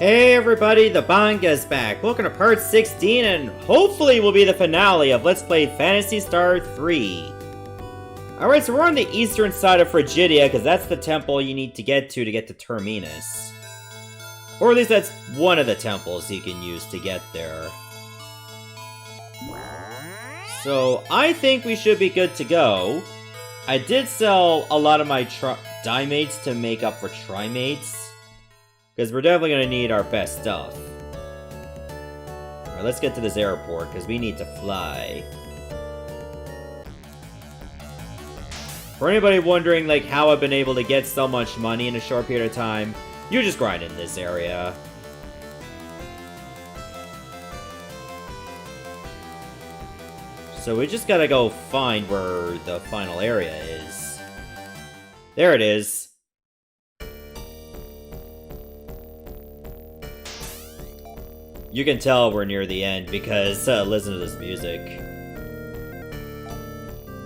Hey everybody, the Banga's back. Welcome to part 16 and hopefully will be the finale of Let's Play Phantasy Star 3. Alright, so we're on the eastern side of Frigidia because that's the temple you need to get to Terminus. Or at least that's one of the temples you can use to get there. So I think we should be good to go. I did sell a lot of my dimates to make up for trimates. Because we're definitely going to need our best stuff. Alright, let's get to this airport, because we need to fly. For anybody wondering, like, how I've been able to get so much money in a short period of time, you just grind in this area. So we just gotta go find where the final area is. There it is. You can tell we're near the end because, listen to this music.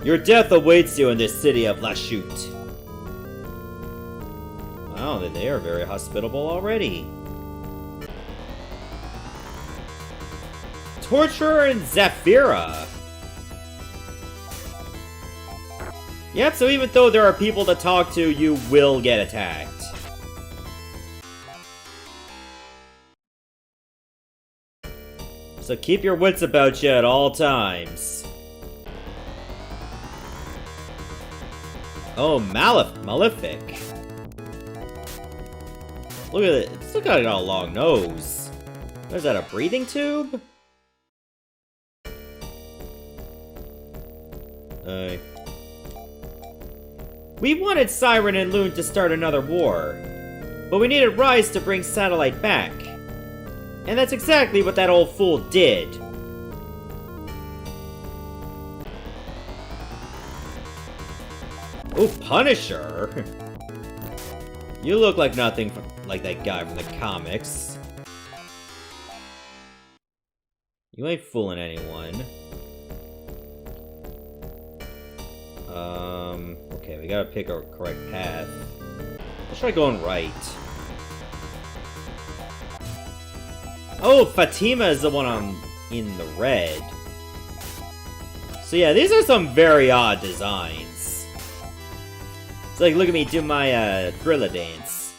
Your death awaits you in this city of La Chute. Wow, they are very hospitable already. Torturer and Zafira. Yep, so even though there are people to talk to, you will get attacked. So keep your wits about you at all times. Oh, Malefic. Look at it. It's got a long nose. What is that, a breathing tube? We wanted Siren and Loon to start another war, but we needed Rise to bring Satellite back. And that's exactly what that old fool did. Oh, Punisher! You look like nothing like that guy from the comics. You ain't fooling anyone. Okay, we gotta pick our correct path. Let's try going right. Oh, Fatima is the one in the red. So yeah, these are some very odd designs. It's like, look at me do my Thriller dance.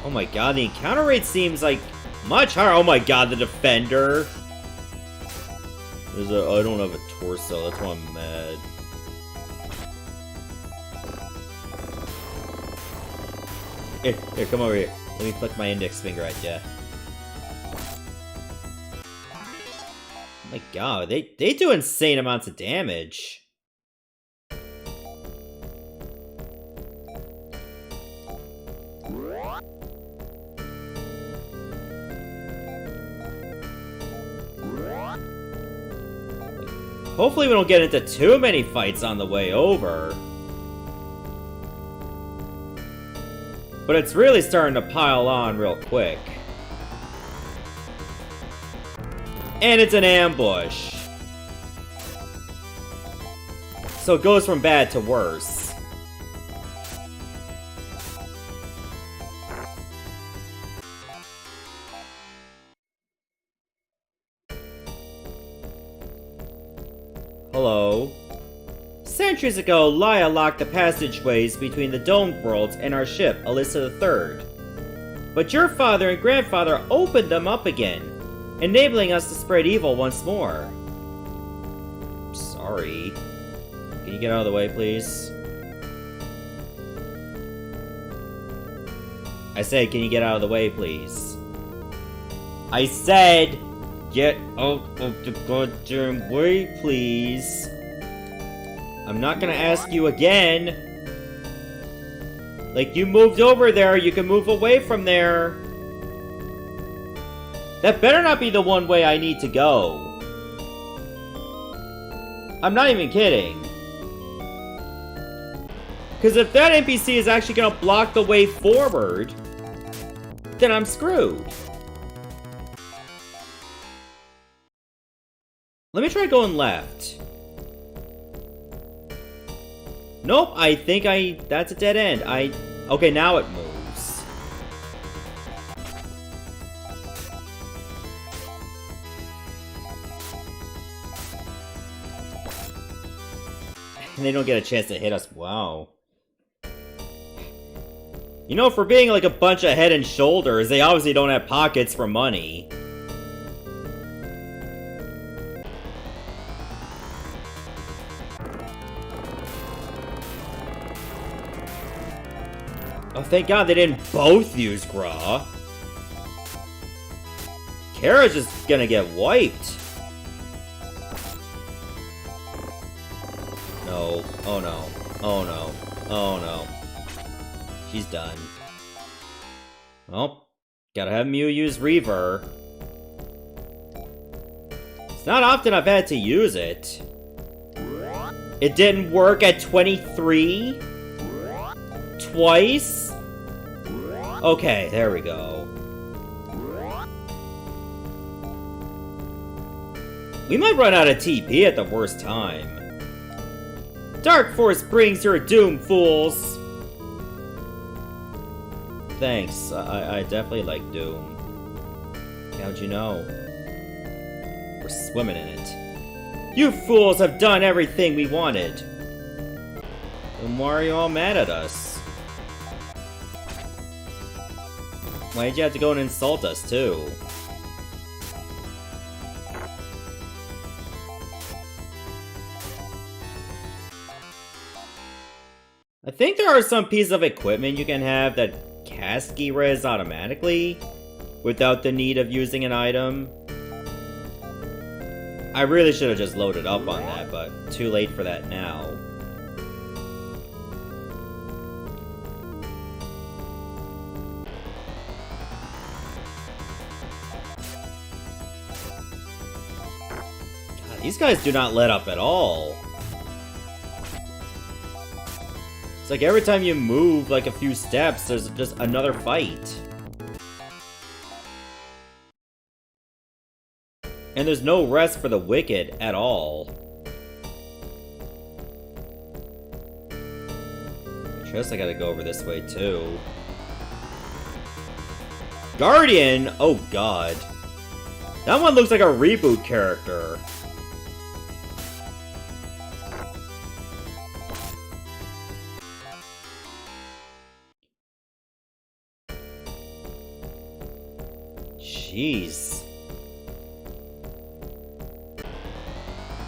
Oh my god, the encounter rate seems like much higher. Oh my god, the Defender. I don't have a torso, that's why I'm mad. Here, come over here. Let me flick my index finger at ya. Oh my god, they do insane amounts of damage. Hopefully we don't get into too many fights on the way over. But it's really starting to pile on real quick. And it's an ambush. So it goes from bad to worse. Hello. Centuries ago, Laya locked the passageways between the domed worlds and our ship, Alyssa III. But your father and grandfather opened them up again, enabling us to spread evil once more. Sorry. Can you get out of the way, please? I said, can you get out of the way, please? I said, get out of the goddamn way, please. I'm not gonna ask you again. Like, you moved over there, you can move away from there. That better not be the one way I need to go. I'm not even kidding. Because if that NPC is actually gonna block the way forward, then I'm screwed. Let me try going left. Nope, I think that's a dead end. Okay, now it moves. And they don't get a chance to hit us. Wow. You know, for being like a bunch of head and shoulders, they obviously don't have pockets for money. Oh, thank God they didn't both use Gra. Kara's just gonna get wiped. No. Oh no. Oh no. Oh no. She's done. Well, gotta have Mew use Reaver. It's not often I've had to use it. It didn't work at 23? Twice? Okay, there we go. We might run out of TP at the worst time. Dark Force brings your doom, fools! Thanks, I definitely like Doom. How'd you know? We're swimming in it. You fools have done everything we wanted! Then why are you all mad at us? Why'd you have to go and insult us, too? I think there are some pieces of equipment you can have that cast Gi-Res automatically, without the need of using an item. I really should have just loaded up on that, but too late for that now. God, these guys do not let up at all. It's like every time you move like a few steps, there's just another fight. And there's no rest for the wicked at all. I guess I gotta go over this way too. Guardian? Oh god. That one looks like a reboot character. Jeez.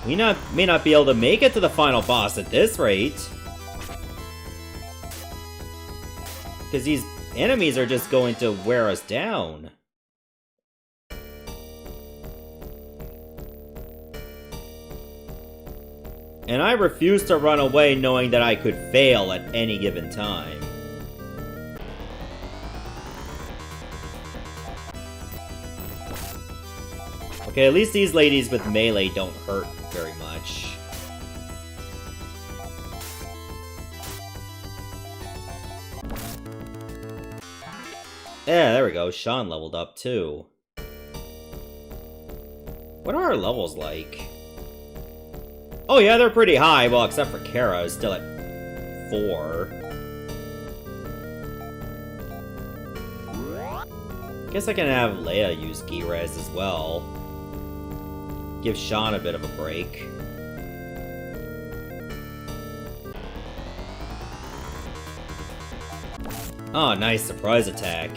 We may not be able to make it to the final boss at this rate. Because these enemies are just going to wear us down. And I refuse to run away knowing that I could fail at any given time. Okay, at least these ladies with melee don't hurt very much. Yeah, there we go. Sean leveled up too. What are our levels like? Oh yeah, they're pretty high. Well, except for Kara, who's still at 4. Guess I can have Leia use Gi-Res as well. Give Sean a bit of a break. Oh, nice surprise attack.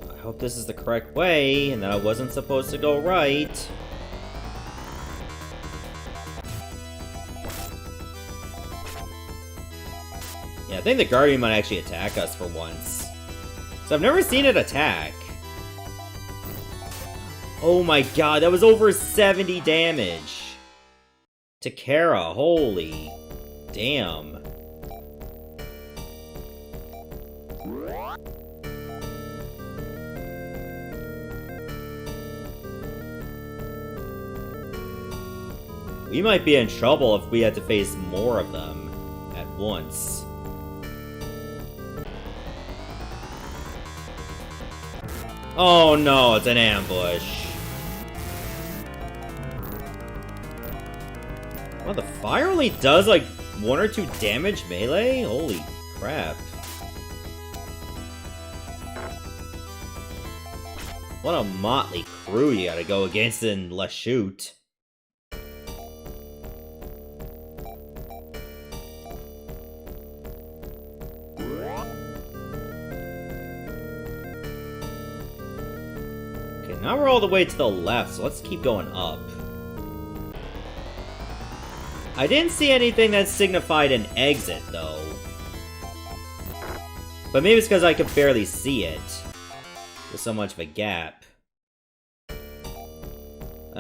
I hope this is the correct way, and that I wasn't supposed to go right. Yeah, I think the Guardian might actually attack us for once. So I've never seen it attack. Oh my god, that was over 70 damage! To Kara, holy damn. We might be in trouble if we had to face more of them at once. Oh no, it's an ambush. Well, the fire only does like 1 or 2 damage melee? Holy crap. What a motley crew you gotta go against in Lachute. Okay, now we're all the way to the left, so let's keep going up. I didn't see anything that signified an exit, though. But maybe it's because I could barely see it. There's so much of a gap. I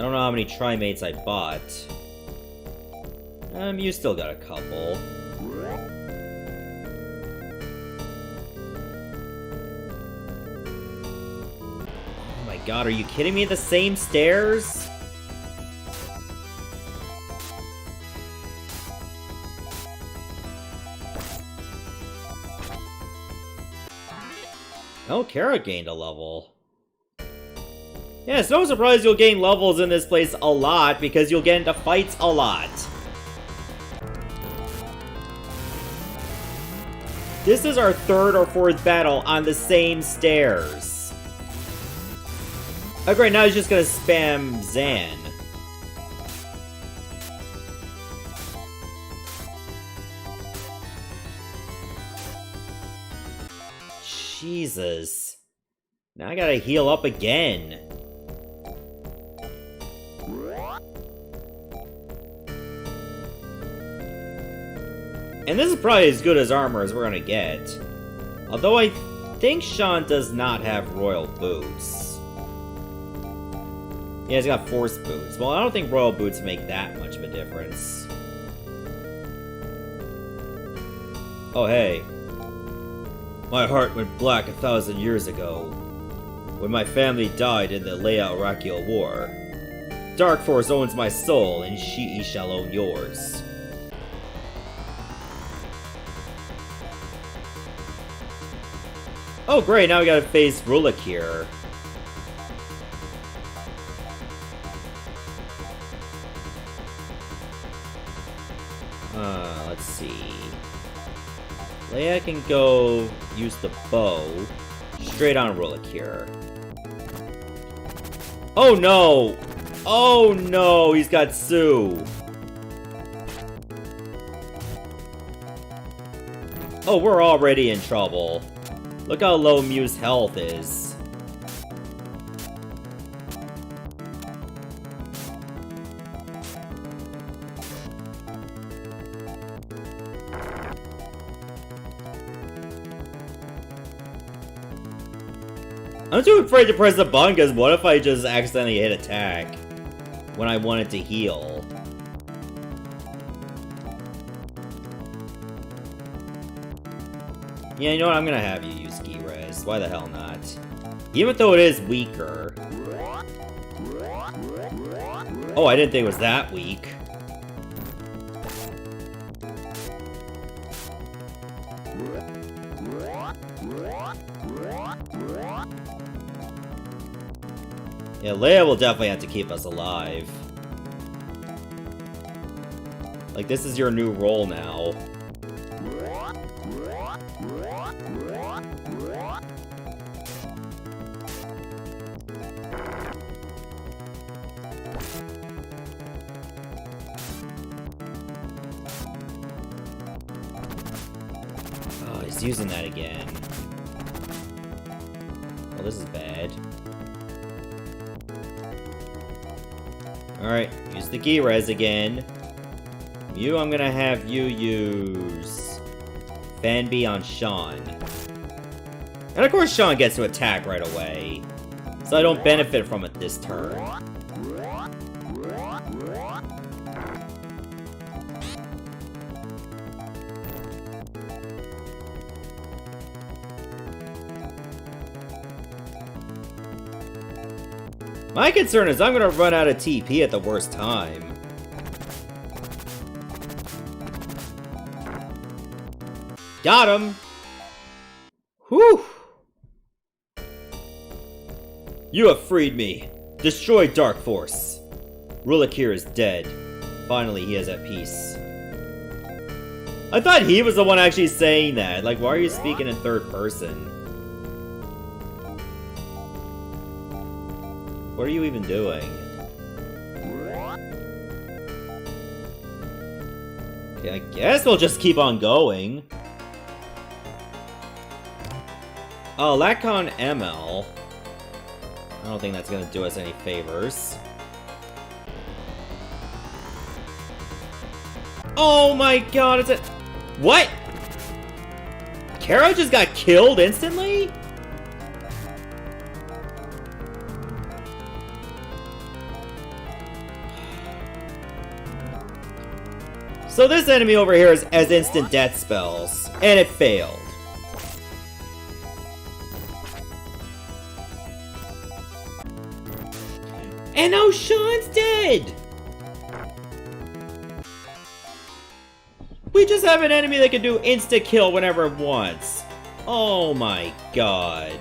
don't know how many Trimates I bought. You still got a couple. Oh my god, are you kidding me? The same stairs? Oh, Kara gained a level. Yeah, it's no surprise you'll gain levels in this place a lot, because you'll get into fights a lot. This is our 3rd or 4th battle on the same stairs. Oh great, now he's just gonna spam Zan. Jesus. Now I gotta heal up again. And this is probably as good as armor as we're gonna get. Although I think Sean does not have royal boots. Yeah, he's got force boots. Well, I don't think royal boots make that much of a difference. Oh, hey. My heart went black 1,000 years ago, when my family died in the Leia-Arakiel War. Dark Force owns my soul, and she shall own yours. Oh great, now we gotta face Rulik here. Let's see. Leia can go use the bow. Straight on Rulik here. Oh no! Oh no, he's got Sue. Oh, we're already in trouble. Look how low Mew's health is. I'm too afraid to press the button because what if I just accidentally hit attack when I wanted to heal? Yeah, you know what? I'm gonna have you use Ki Res. Why the hell not? Even though it is weaker. Oh, I didn't think it was that weak. Yeah, Leia will definitely have to keep us alive. Like, this is your new role now. Oh, he's using that again. Well, this is bad. Alright, use the Ki Res again. You, I'm gonna have you use Fanby on Sean. And of course Sean gets to attack right away, so I don't benefit from it this turn. My concern is I'm gonna run out of TP at the worst time. Got him! Whew! You have freed me. Destroy Dark Force. Rulikir is dead. Finally, he is at peace. I thought he was the one actually saying that. Like, why are you speaking in third person? What are you even doing? Okay, I guess we'll just keep on going. Oh, Lacon ML. I don't think that's gonna do us any favors. Oh my god, it's a... What? Kara just got killed instantly? So this enemy over here has instant death spells, and it failed. And now Sean's dead! We just have an enemy that can do insta-kill whenever it wants. Oh my god.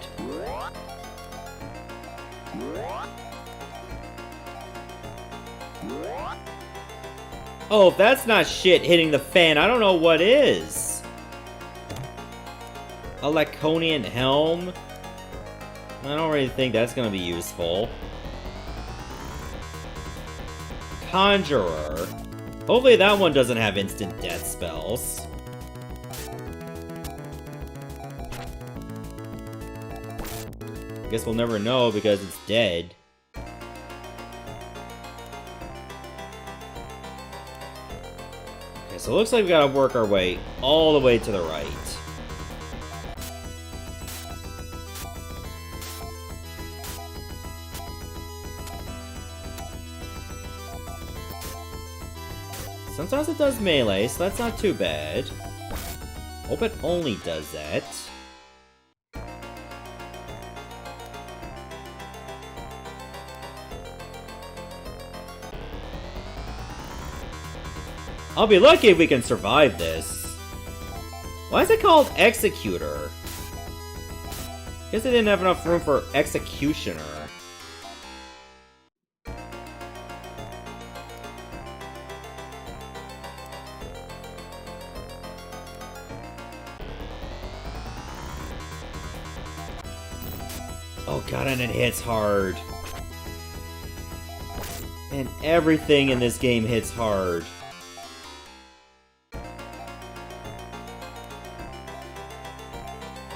Oh, if that's not shit hitting the fan, I don't know what is. A Laconian Helm? I don't really think that's gonna be useful. Conjurer. Hopefully that one doesn't have instant death spells. Guess we'll never know because it's dead. Okay, so it looks like we gotta work our way all the way to the right. Sometimes it does melee, so that's not too bad. Hope it only does that. I'll be lucky if we can survive this. Why is it called Executor? Guess they didn't have enough room for Executioner. Oh god, and it hits hard. And everything in this game hits hard.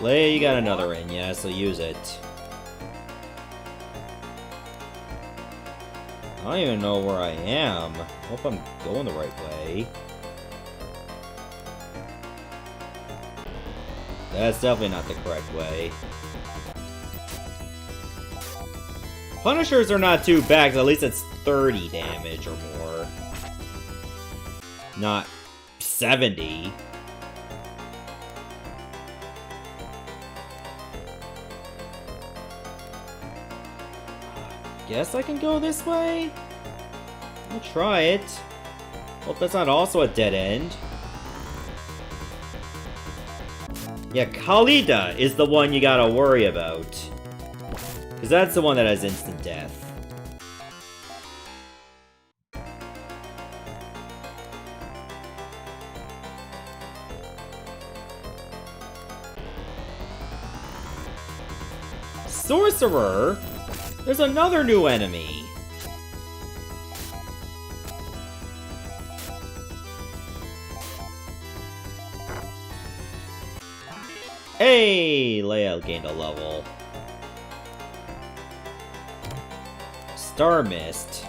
Leia, you got another in, yeah, so use it. I don't even know where I am. Hope I'm going the right way. That's definitely not the correct way. Punishers are not too bad, 'cause at least it's 30 damage or more. Not 70. Guess I can go this way? I'll try it. Hope that's not also a dead end. Yeah, Khalida is the one you gotta worry about. Because that's the one that has instant death. Sorcerer? There's another new enemy! Hey! Leia gained a level. Star Mist.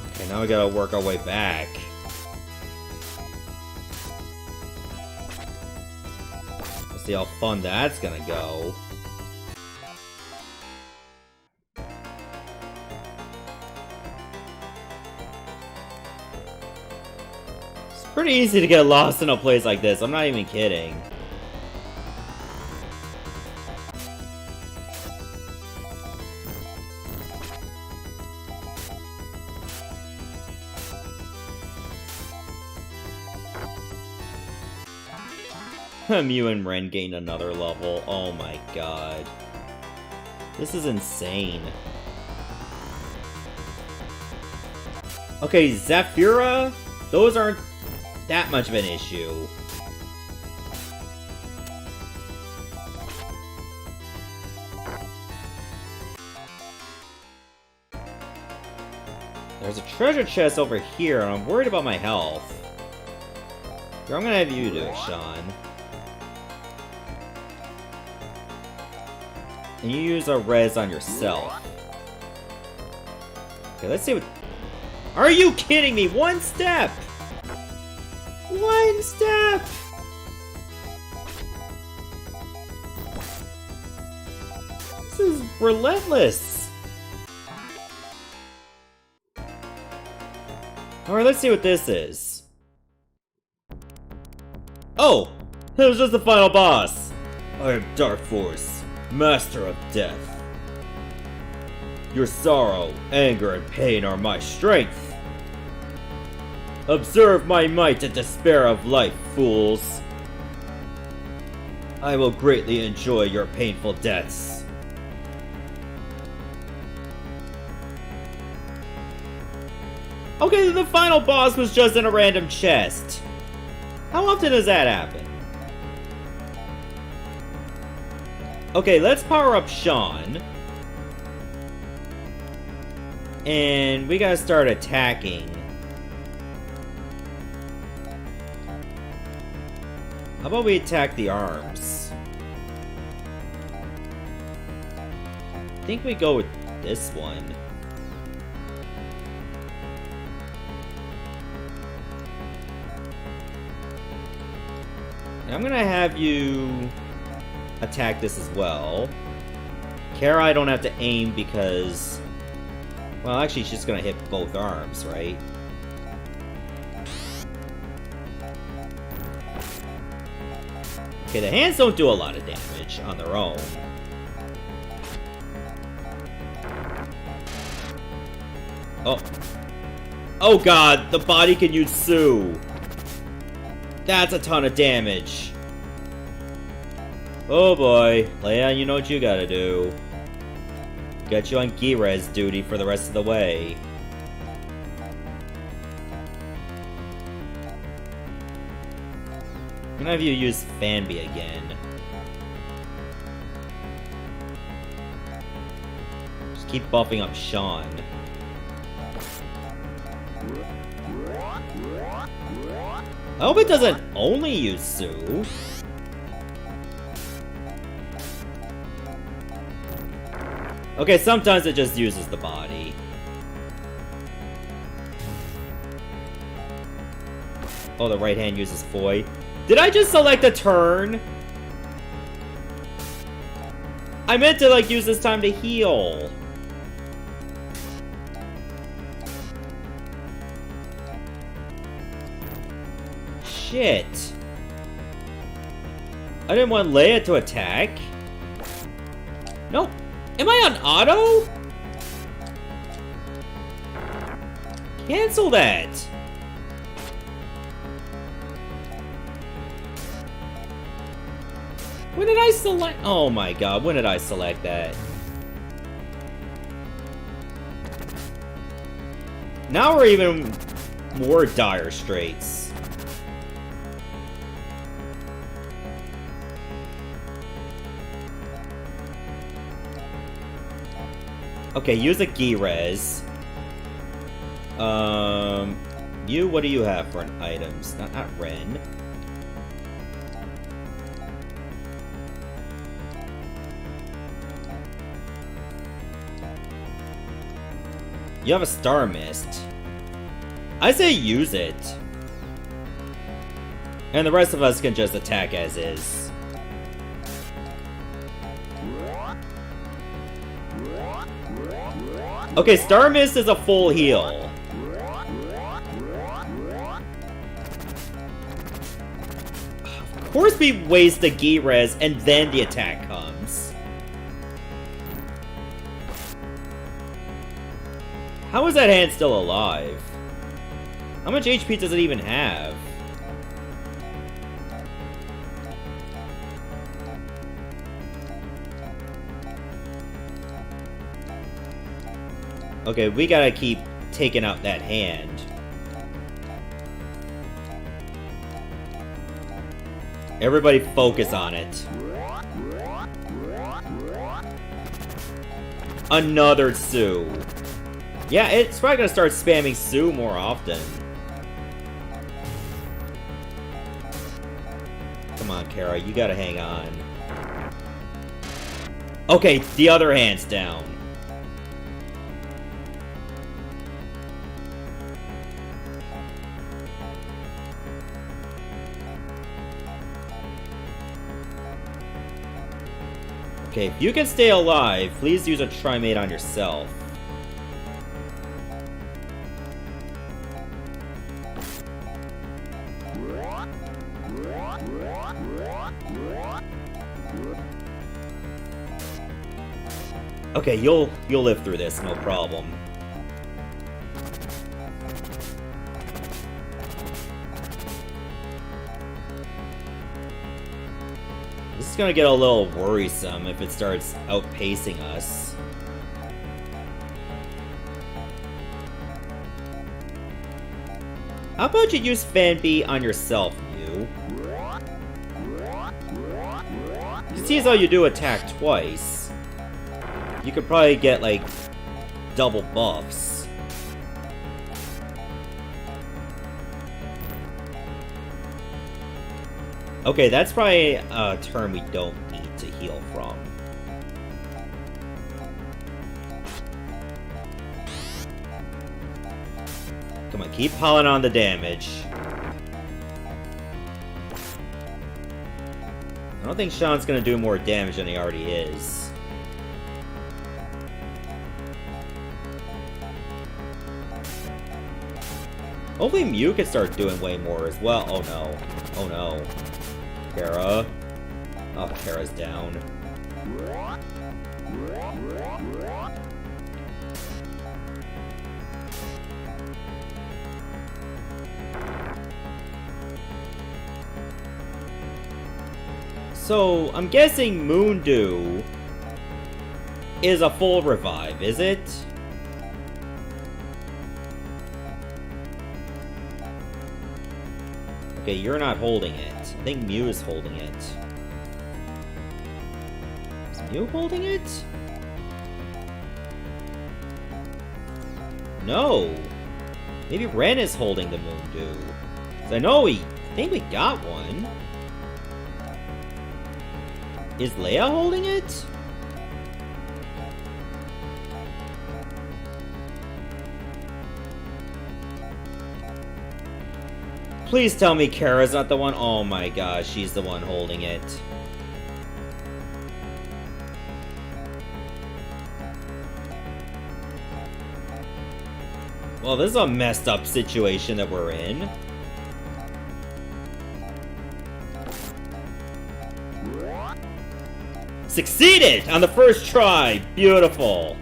Okay, now we gotta work our way back. Let's see how fun that's gonna go. It's pretty easy to get lost in a place like this, I'm not even kidding. Mew and Ren gained another level. Oh my god. This is insane. Okay, Zafira? Those aren't that much of an issue. There's a treasure chest over here, and I'm worried about my health. Here, I'm gonna have you do it, Sean. And you use a res on yourself. Okay, let's see what... Are you kidding me? One step! One step! This is relentless! Alright, let's see what this is. Oh! It was just the final boss! I am Dark Force, Master of Death. Your sorrow, anger, and pain are my strength. Observe my might and despair of life, fools. I will greatly enjoy your painful deaths. Okay, the final boss was just in a random chest. How often does that happen? Okay, let's power up Sean. And we gotta start attacking. How about we attack the arms? I think we go with this one. And I'm gonna have you attack this as well. Kara, I don't have to aim because... Well, actually, she's gonna hit both arms, right? Okay, the hands don't do a lot of damage on their own. Oh. Oh god, the body can use Sue. That's a ton of damage. Oh boy. Leia, you know what you gotta do. Get you on Gi-Res duty for the rest of the way. I'm gonna have you use Fanby again. Just keep buffing up Sean. I hope it doesn't only use Sue. Okay, sometimes it just uses the body. Oh, the right hand uses Foy. Did I just select a turn? I meant to, like, use this time to heal. Shit. I didn't want Leia to attack. Nope. Am I on auto? Cancel that. When did I select? Oh my god, when did I select that? Now we're even more dire straits. Okay, use a Gi-Res. You, what do you have for an items? Not Ren. You have a Star Mist. I say use it. And the rest of us can just attack as is. Okay, Star Mist is a full heal. Of course we waste the Gi-Res and then the attack comes. How is that hand still alive? How much HP does it even have? Okay, we gotta keep taking out that hand. Everybody focus on it. Another Sue. Yeah, it's probably gonna start spamming Sue more often. Come on, Kara, you gotta hang on. Okay, the other hand's down. Okay, if you can stay alive, please use a Trimate on yourself. Okay, you'll live through this, no problem. This is gonna get a little worrisome if it starts outpacing us. How about you use Fan B on yourself, Mew? You see as how you do attack twice. You could probably get, like, double buffs. Okay, that's probably a turn we don't need to heal from. Come on, keep piling on the damage. I don't think Sean's gonna do more damage than he already is. Hopefully Mew can start doing way more as well. Oh no. Oh no. Kara. Oh, Kara's down. So, I'm guessing Moondew is a full revive, is it? Okay, you're not holding it. I think Mew is holding it. Is Mew holding it? No! Maybe Ren is holding the Moondew. I think we got one. Is Leia holding it? Please tell me Kara's not the one. Oh my gosh, she's the one holding it. Well, this is a messed up situation that we're in. Succeeded on the first try! Beautiful!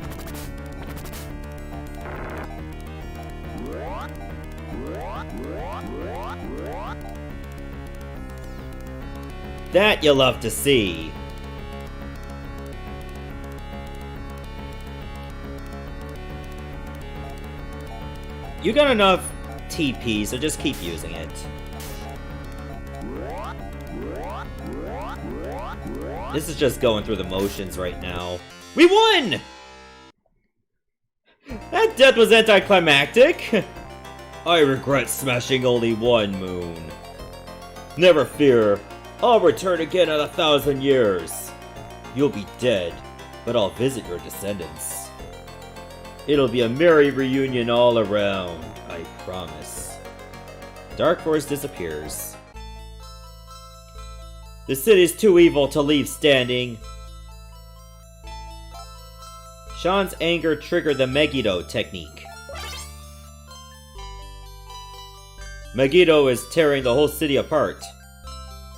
That you love to see. You got enough TP, so just keep using it. This is just going through the motions right now. We won! That death was anticlimactic. I regret smashing only one moon. Never fear. I'll return again in 1,000 years. You'll be dead, but I'll visit your descendants. It'll be a merry reunion all around, I promise. Dark Force disappears. The city's too evil to leave standing. Sean's anger triggered the Megiddo technique. Megiddo is tearing the whole city apart.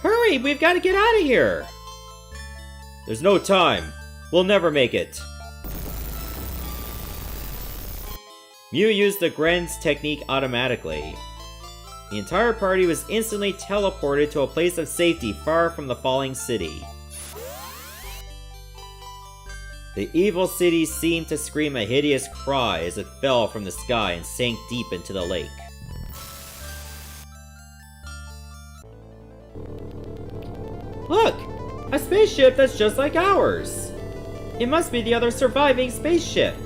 Hurry, we've got to get out of here! There's no time. We'll never make it. Mew used the Gren's technique automatically. The entire party was instantly teleported to a place of safety far from the falling city. The evil city seemed to scream a hideous cry as it fell from the sky and sank deep into the lake. Look! A spaceship that's just like ours! It must be the other surviving spaceship!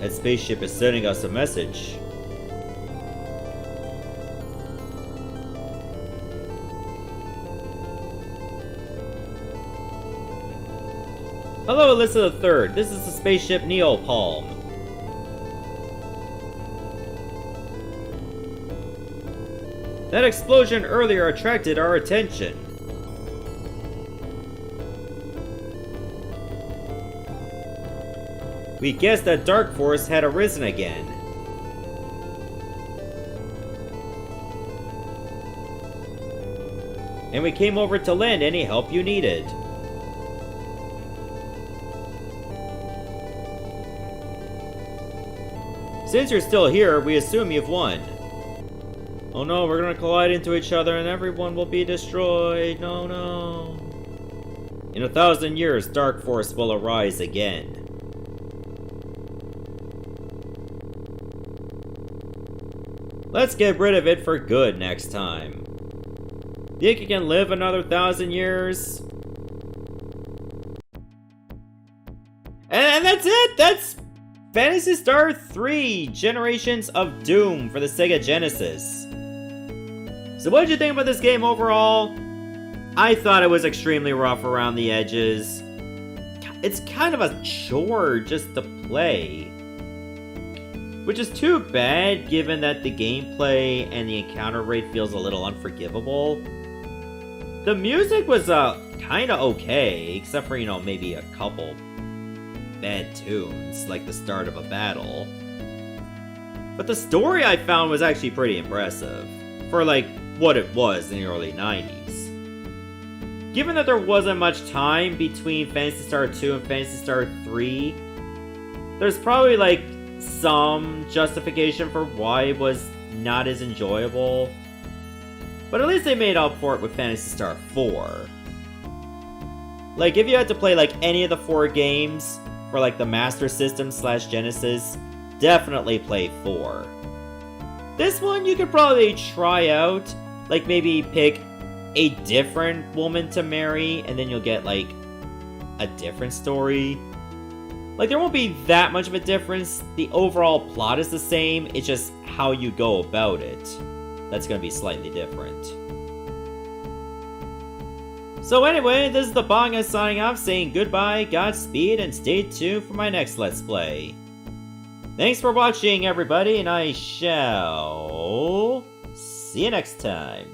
That spaceship is sending us a message. Hello, Alyssa III. This is the spaceship Neopalm. That explosion earlier attracted our attention. We guessed that Dark Force had arisen again. And we came over to lend any help you needed. Since you're still here, we assume you've won. Oh no, we're gonna collide into each other and everyone will be destroyed. No, no. In 1,000 years, Dark Force will arise again. Let's get rid of it for good next time. Think you can live another 1,000 years? And that's it! That's Phantasy Star 3 Generations of Doom for the Sega Genesis. So what did you think about this game overall? I thought it was extremely rough around the edges. It's kind of a chore just to play. Which is too bad given that the gameplay and the encounter rate feels a little unforgivable. The music was kinda okay, except for, maybe a couple bad tunes, like the start of a battle. But the story I found was actually pretty impressive, for what it was in the early 90s. Given that there wasn't much time between Phantasy Star 2 and Phantasy Star 3, there's probably some justification for why it was not as enjoyable. But at least they made up for it with Phantasy Star 4. If you had to play any of the 4 games for the Master System / Genesis, definitely play 4. This one you could probably try out, maybe pick a different woman to marry, and then you'll get a different story. There won't be that much of a difference. The overall plot is the same, it's just how you go about it that's gonna be slightly different. So anyway, this is the Banga signing off, saying goodbye, Godspeed, and stay tuned for my next Let's Play. Thanks for watching, everybody, and I shall see you next time.